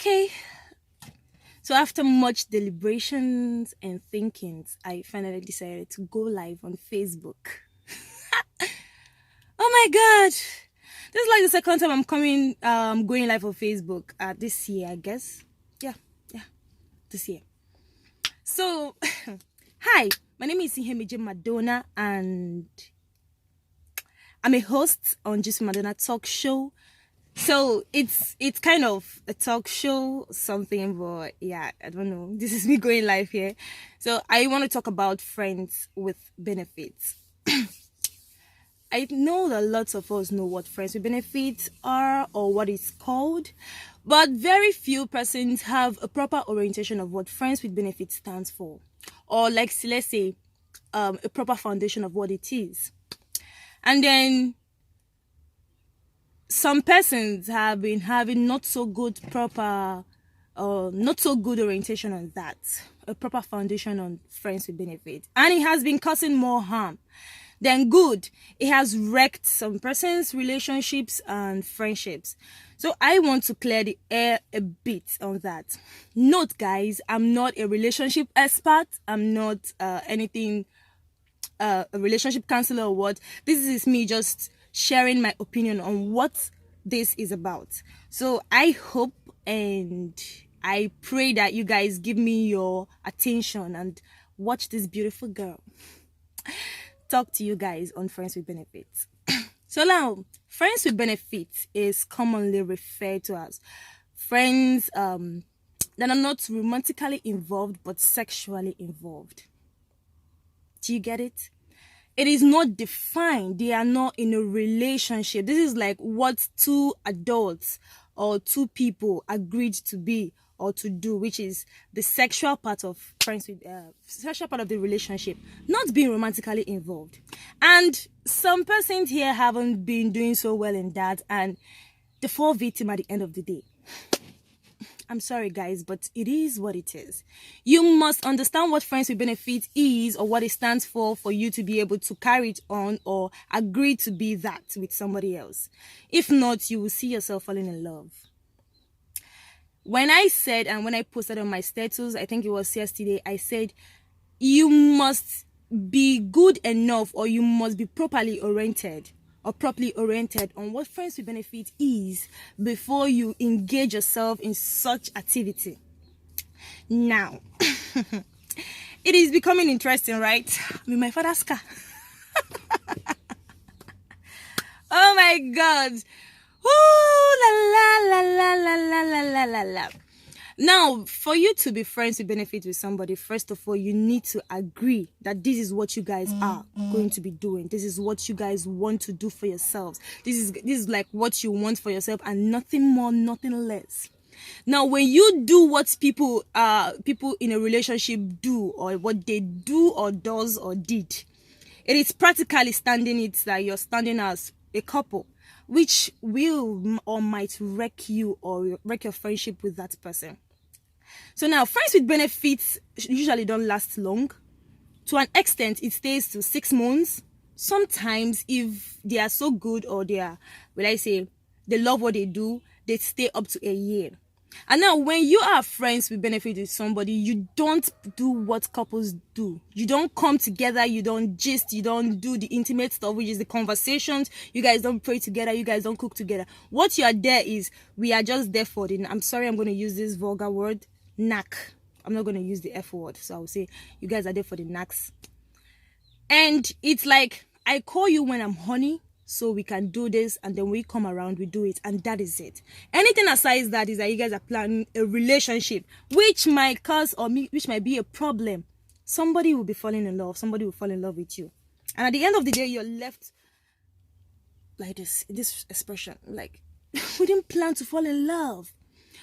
Okay, so after much deliberations and thinkings, I finally decided to go live on Facebook. Oh my god! This is like the second time I'm going live on Facebook this year, I guess. Yeah, yeah, this year. So, hi, my name is Ihemije Madonna, and I'm a host on Just Madonna Talk Show. So it's kind of a talk show, something, but yeah, I don't know. This is me going live here. So I want to talk about friends with benefits. I know that lots of us know what friends with benefits are or what it's called, but very few persons have a proper orientation of what friends with benefits stands for, or like let's say a proper foundation of what it is. And then some persons have been having not so good orientation on that, a proper foundation on friends with benefit, and it has been causing more harm than good. It has wrecked some persons' relationships and friendships. So I want to clear the air a bit on that. Note, guys, I'm not a relationship expert. I'm not anything a relationship counselor or what. This is me just sharing my opinion on what this is about. So I hope and I pray that you guys give me your attention and watch this beautiful girl talk to you guys on friends with benefits. So now, friends with benefits is commonly referred to as friends that are not romantically involved but sexually involved. Do you get it? It is not defined. They are not in a relationship. This is like what two adults or two people agreed to be or to do, which is the sexual part of friends with sexual part of the relationship, not being romantically involved. And some persons here haven't been doing so well in that, and they fall victim at the end of the day. I'm sorry, guys, but it is what it is. You must understand what friends with benefit is or what it stands for you to be able to carry it on or agree to be that with somebody else. If not, you will see yourself falling in love. When I said, and when I posted on my status, I think it was yesterday, I said, you must be good enough or you must be properly oriented on what friends with benefit is before you engage yourself in such activity. Now, it is becoming interesting, right? I'm in my father's car. Oh my god. Ooh, la la la la la la la la la. Now, for you to be friends with benefit with somebody, first of all, you need to agree that this is what you guys are going to be doing. This is what you guys want to do for yourselves. This is like what you want for yourself and nothing more, nothing less. Now, when you do what people in a relationship do or what they do or does or did, it is practically standing it that you're standing as a couple, which will or might wreck you or wreck your friendship with that person. So now, friends with benefits usually don't last long. To an extent, it stays to 6 months. Sometimes, if they are so good or they love what they do, they stay up to a year. And now, when you are friends with benefit with somebody, you don't do what couples do. You don't come together, you don't gist, you don't do the intimate stuff, which is the conversations. You guys don't pray together, you guys don't cook together. What you are there is, we are just there for the, I'm sorry, I'm going to use this vulgar word, knack. I'm not going to use the F word, so I will say, you guys are there for the knacks. And it's like, I call you when I'm horny, so we can do this, and then we come around, we do it, and that is it. Anything aside that is that you guys are planning a relationship, which might cause which might be a problem. Somebody will be falling in love, somebody will fall in love with you, and at the end of the day, you're left like this expression, like, we didn't plan to fall in love.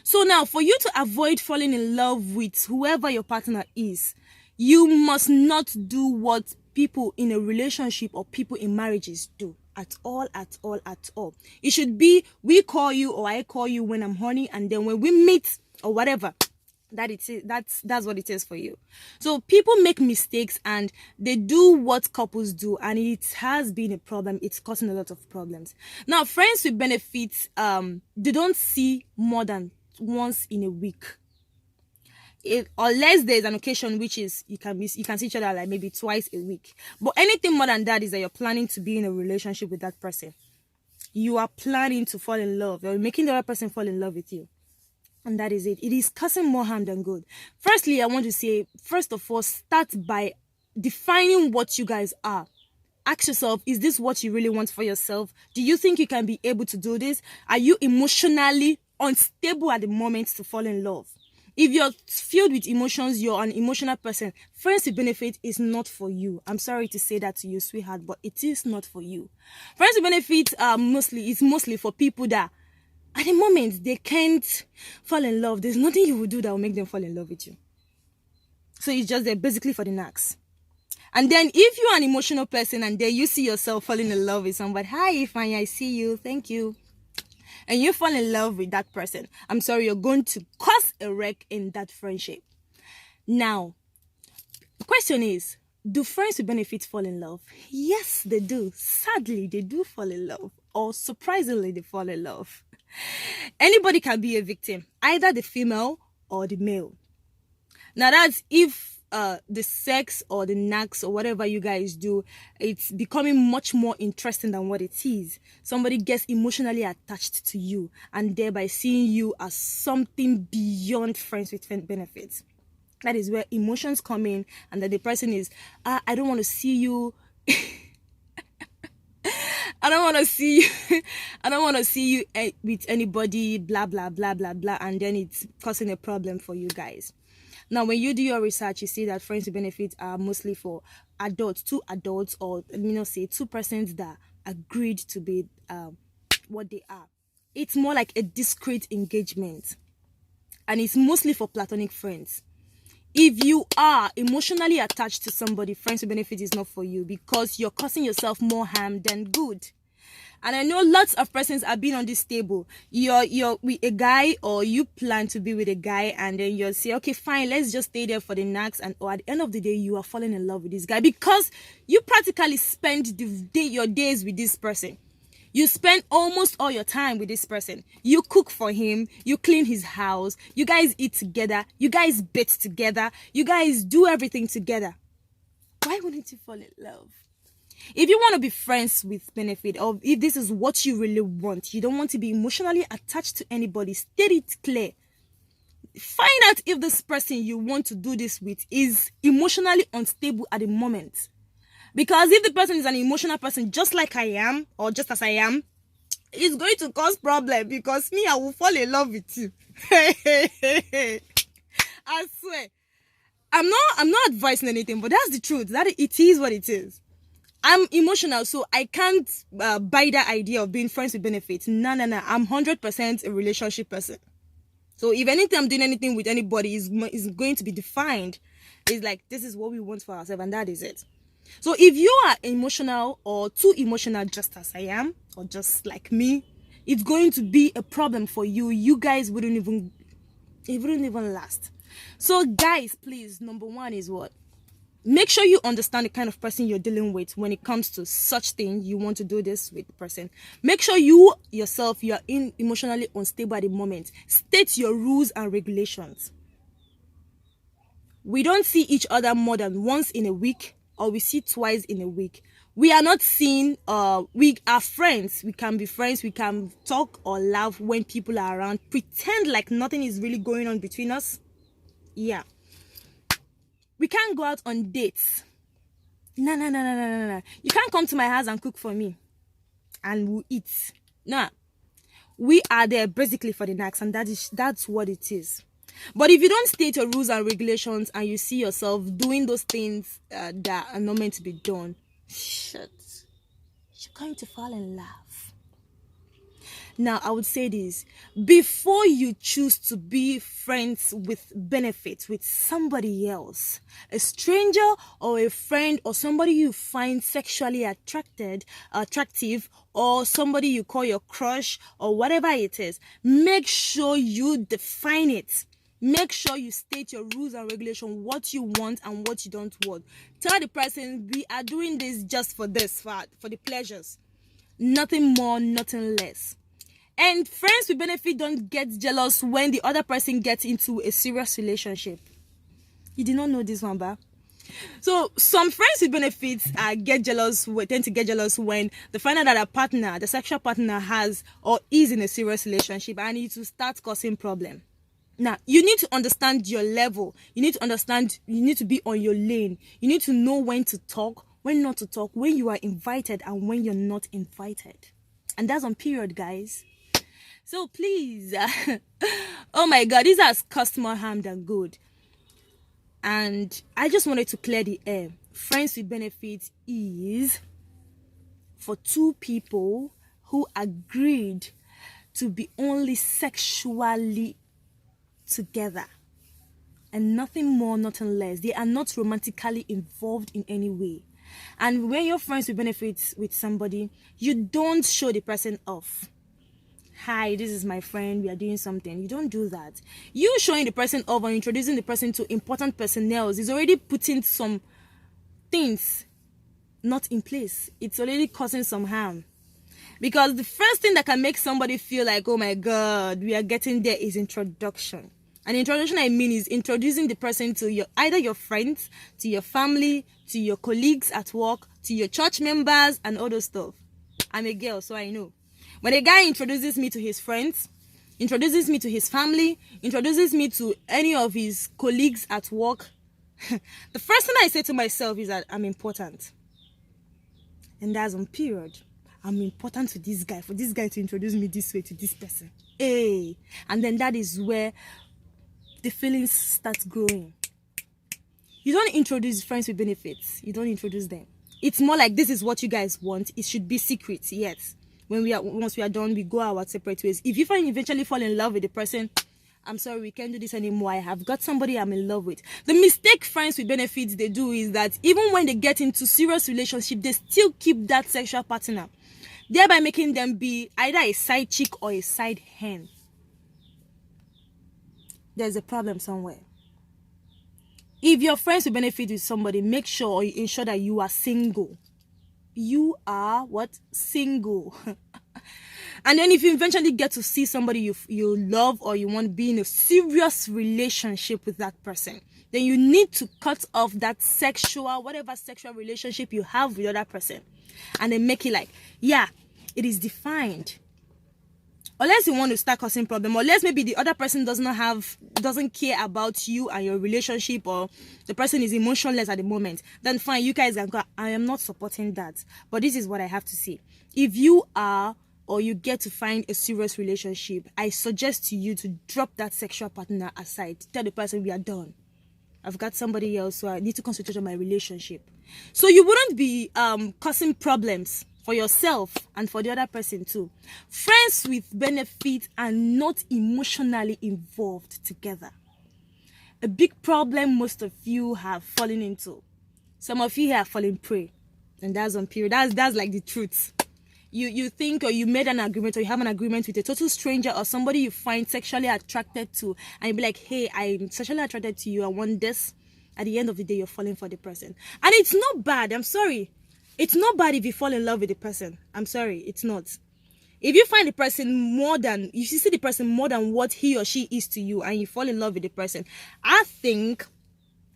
So now, for you to avoid falling in love with whoever your partner is, you must not do what people in a relationship or people in marriages do. At all. It should be, we call you or I call you when I'm horny, and then when we meet or whatever, that's what it is for you. So people make mistakes and they do what couples do, and it has been a problem. It's causing a lot of problems. Now, friends with benefits, they don't see more than once in a week. Unless there's an occasion which is you can see each other like maybe twice a week. But anything more than that is that you're planning to be in a relationship with that person. You are planning to fall in love. You're making the other person fall in love with you. And that is it. It is causing more harm than good. Firstly, I want to say, first of all, start by defining what you guys are. Ask yourself, is this what you really want for yourself? Do you think you can be able to do this? Are you emotionally unstable at the moment to fall in love? If you're filled with emotions, you're an emotional person, friends with benefit is not for you. I'm sorry to say that to you, sweetheart, but it is not for you. Friends with benefit is mostly for people that at the moment they can't fall in love. There's nothing you will do that will make them fall in love with you. So it's just there basically for the knacks. And then if you're an emotional person and then you see yourself falling in love with somebody, hi Ifeanyi, I see you, thank you, and you fall in love with that person, I'm sorry, you're going to cause a wreck in that friendship. Now, the question is, do friends with benefits fall in love? Yes, they do. Sadly, they do fall in love. Or surprisingly, they fall in love. Anybody can be a victim, either the female or the male. Now that's if the sex or the knacks or whatever you guys do, it's becoming much more interesting than what it is. Somebody gets emotionally attached to you and thereby seeing you as something beyond friends with benefits. That is where emotions come in, and that the person is, I don't want to see you. I don't want to see you. I don't want to see you with anybody, blah, blah, blah, blah, blah. And then it's causing a problem for you guys. Now, when you do your research, you see that friends with benefits are mostly for adults, two adults, or, say two persons that agreed to be what they are. It's more like a discreet engagement. And it's mostly for platonic friends. If you are emotionally attached to somebody, friends with benefit is not for you, because you're causing yourself more harm than good. And I know lots of persons have been on this table. You're with a guy, or you plan to be with a guy, and then you'll say, okay, fine, let's just stay there for the knacks. And or at the end of the day, you are falling in love with this guy because you practically spend your days with this person. You spend almost all your time with this person. You cook for him. You clean his house. You guys eat together. You guys bait together. You guys do everything together. Why wouldn't you fall in love? If you want to be friends with benefit, or if this is what you really want, you don't want to be emotionally attached to anybody, state it clear. Find out if this person you want to do this with is emotionally unstable at the moment. Because if the person is an emotional person, just like I am, or just as I am, it's going to cause problem, because me, I will fall in love with you. I swear. I'm not advising anything, but that's the truth. That it is what it is. I'm emotional, so I can't buy that idea of being friends with benefits. No. I'm 100% a relationship person. So if anything, I'm doing anything with anybody is going to be defined. It's like, this is what we want for ourselves, and that is it. So if you are emotional or too emotional, just as I am, or just like me, it's going to be a problem for you. You guys wouldn't even last. So guys, please, number one is what? Make sure you understand the kind of person you're dealing with when it comes to such thing. You want to do this with the person. Make sure you yourself, you are emotionally unstable at the moment. State your rules and regulations. We don't see each other more than once in a week, or we see twice in a week. We are not seeing, we are friends. We can be friends. We can talk or laugh when people are around. Pretend like nothing is really going on between us. Yeah. We can't go out on dates. No. You can't come to my house and cook for me and we'll eat. Nah. We are there basically for the knacks, and that's what it is. But if you don't state your rules and regulations, and you see yourself doing those things that are not meant to be done, shit, you're going to fall in love. Now, I would say this: before you choose to be friends with benefits with somebody else, a stranger or a friend, or somebody you find sexually attractive, or somebody you call your crush, or whatever it is, make sure you define it. Make sure you state your rules and regulations, what you want and what you don't want. Tell the person, we are doing this just for this, for the pleasures. Nothing more, nothing less. And friends with benefit don't get jealous when the other person gets into a serious relationship. You did not know this one, ba? So some friends with benefits tend to get jealous when they find out that a partner, the sexual partner, has or is in a serious relationship, and it will start causing problem. Now, you need to understand your level. You need to be on your lane. You need to know when to talk, when not to talk, when you are invited and when you're not invited. And that's on period, guys. So please, oh my God, this has caused more harm than good. And I just wanted to clear the air. Friends with benefits is for two people who agreed to be only sexually together and nothing more, nothing less. They are not romantically involved in any way. And when you're friends with benefits with somebody, you don't show the person off. Hi, this is my friend, we are doing something. You don't do that. You showing the person off or introducing the person to important personnel is already putting some things not in place. It's already causing some harm. Because the first thing that can make somebody feel like, oh my God, we are getting there, is introduction. And introduction, I mean, is introducing the person to either your friends, to your family, to your colleagues at work, to your church members, and all those stuff. I'm a girl, so I know. When a guy introduces me to his friends, introduces me to his family, introduces me to any of his colleagues at work, the first thing I say to myself is that I'm important. And that's on period. I'm important to this guy, for this guy to introduce me this way to this person. Hey. And then that is where the feelings start growing. You don't introduce friends with benefits. You don't introduce them. It's more like, this is what you guys want. It should be secret, yes. Once we are done, we go our separate ways. If you eventually fall in love with the person, I'm sorry, we can't do this anymore. I have got somebody I'm in love with. The mistake friends with benefits they do is that even when they get into serious relationship, they still keep that sexual partner, thereby making them be either a side chick or a side hen. There's a problem somewhere. If you're friends with benefit with somebody, make sure or ensure that you are single. You are what? Single. And then if you eventually get to see somebody you love or you want to be in a serious relationship with that person, then you need to cut off that whatever sexual relationship you have with the other person, and then make it like, yeah, it is defined. Unless you want to start causing problem, or unless maybe the other person doesn't care about you and your relationship, or the person is emotionless at the moment, then fine, you guys can go. I am not supporting that, but this is what I have to say. If you are, or you get to find a serious relationship, I suggest to you to drop that sexual partner aside. Tell the person, we are done. I've got somebody else, so I need to concentrate on my relationship. So you wouldn't be causing problems for yourself and for the other person too. Friends with benefit are not emotionally involved together. A big problem most of you have fallen into. Some of you have fallen prey, and that's on period. That's like the truth. You think, or you made an agreement, or you have an agreement with a total stranger or somebody you find sexually attracted to, and you be like, hey, I'm sexually attracted to you, I want this. At the end of the day, you're falling for the person. And it's not bad, I'm sorry. It's not bad if you fall in love with the person. I'm sorry, it's not. If you find the person you see the person more than what he or she is to you, and you fall in love with the person, I think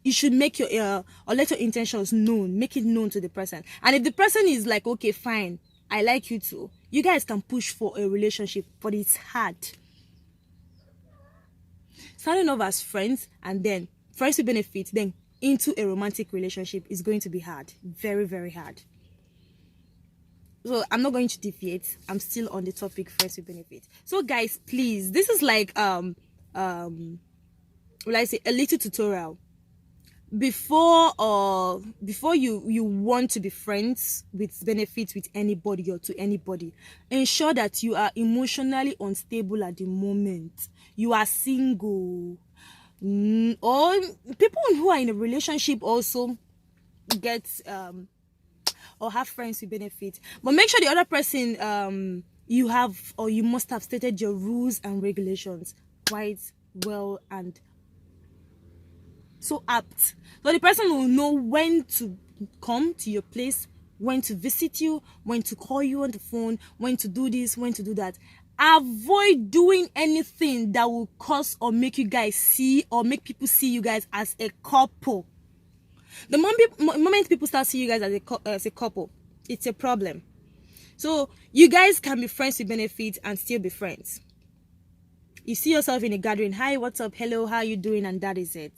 you should make or let your intentions known. Make it known to the person. And if the person is like, okay, fine, I like you too, you guys can push for a relationship, but it's hard. Starting off as friends and then friends with benefits, then into a romantic relationship is going to be hard. Very, very hard. So I'm not going to deviate. I'm still on the topic friends with benefits. So guys, please, this is like will I say a little tutorial. Before you want to be friends with benefits with anybody or to anybody, ensure that you are emotionally unstable at the moment. You are single. Or people who are in a relationship also get or have friends with benefits, but make sure the other person you have, or you must have stated your rules and regulations quite well and so apt, so the person will know when to come to your place, when to visit you, when to call you on the phone, when to do this, when to do that. Avoid doing anything that will cause or make you guys see or make people see you guys as a couple. The moment people start seeing you guys as a couple, it's a problem. So you guys can be friends with benefits and still be friends. You see yourself in a gathering, hi, what's up, hello, how are you doing, and that is it.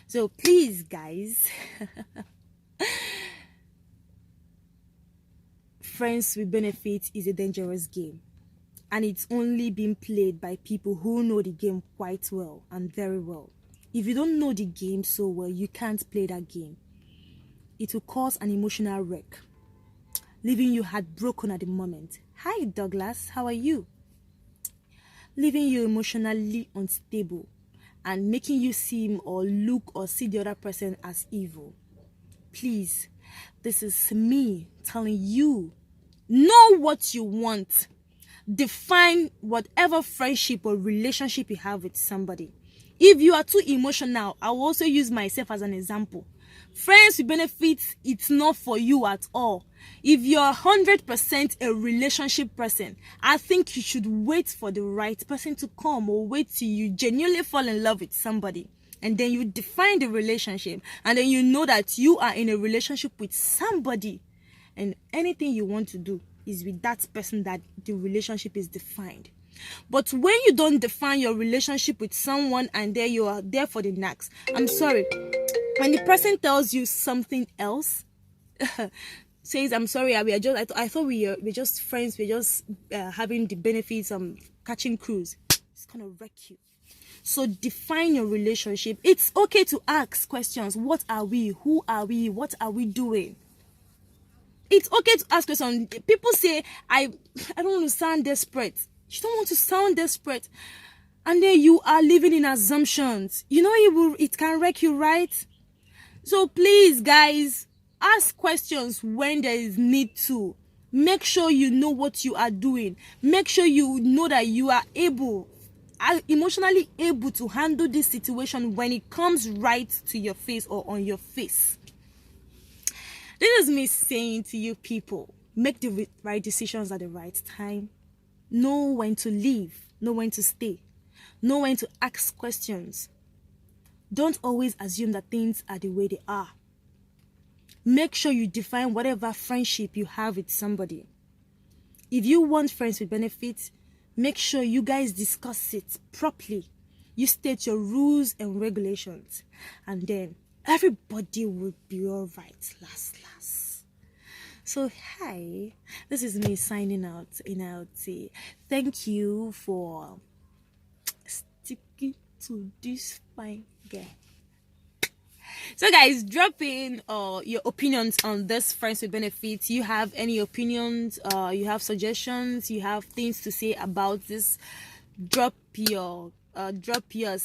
So please, guys, friends with benefits is a dangerous game, and it's only being played by people who know the game quite well and very well. If you don't know the game so well, you can't play that game. It will cause an emotional wreck, leaving you heartbroken at the moment. Hi, Douglas, how are you? Leaving you emotionally unstable and making you seem or look or see the other person as evil. Please, this is me telling you, know what you want. Define whatever friendship or relationship you have with somebody. If you are too emotional, I will also use myself as an example. Friends with benefits, it's not for you at all. If you're 100% a relationship person, I think you should wait for the right person to come, or wait till you genuinely fall in love with somebody. And then you define the relationship, and then you know that you are in a relationship with somebody, and anything you want to do is with that person that the relationship is defined. But when you don't define your relationship with someone and there you are there for the next, I'm sorry, when the person tells you something else, says, I'm sorry, I thought we're just friends, we're just having the benefits, catching cruise, it's gonna wreck you. So define your relationship. It's okay to ask questions. What are we? Who are we? What are we doing? It's okay to ask questions. People say, I don't want to sound desperate. You don't want to sound desperate. And then you are living in assumptions. You know it can wreck you, right? So please, guys, ask questions when there is need to. Make sure you know what you are doing. Make sure you know that you are emotionally able to handle this situation when it comes right to your face or on your face. This is me saying to you people, make the right decisions at the right time. Know when to leave, know when to stay, know when to ask questions. Don't always assume that things are the way they are. Make sure you define whatever friendship you have with somebody. If you want friends with benefits, make sure you guys discuss it properly. You state your rules and regulations, and then everybody will be all right last. So hi, this is me signing out in LT. Thank you for sticking to this fine girl. So guys, drop in your opinions on this friends with benefits. You have any opinions, you have suggestions, you have things to say about this, drop yours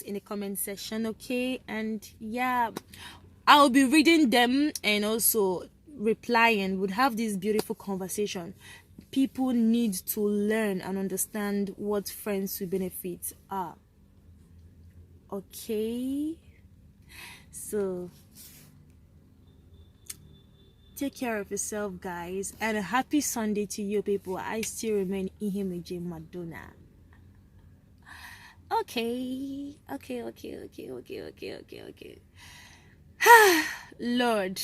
in the comment section, okay? And yeah, I'll be reading them and also replying. Would have this beautiful conversation. People need to learn and understand what friends with benefits are, okay? So take care of yourself, guys, and a happy Sunday to you people. I still remain Ihimej Madonna. Okay. Lord.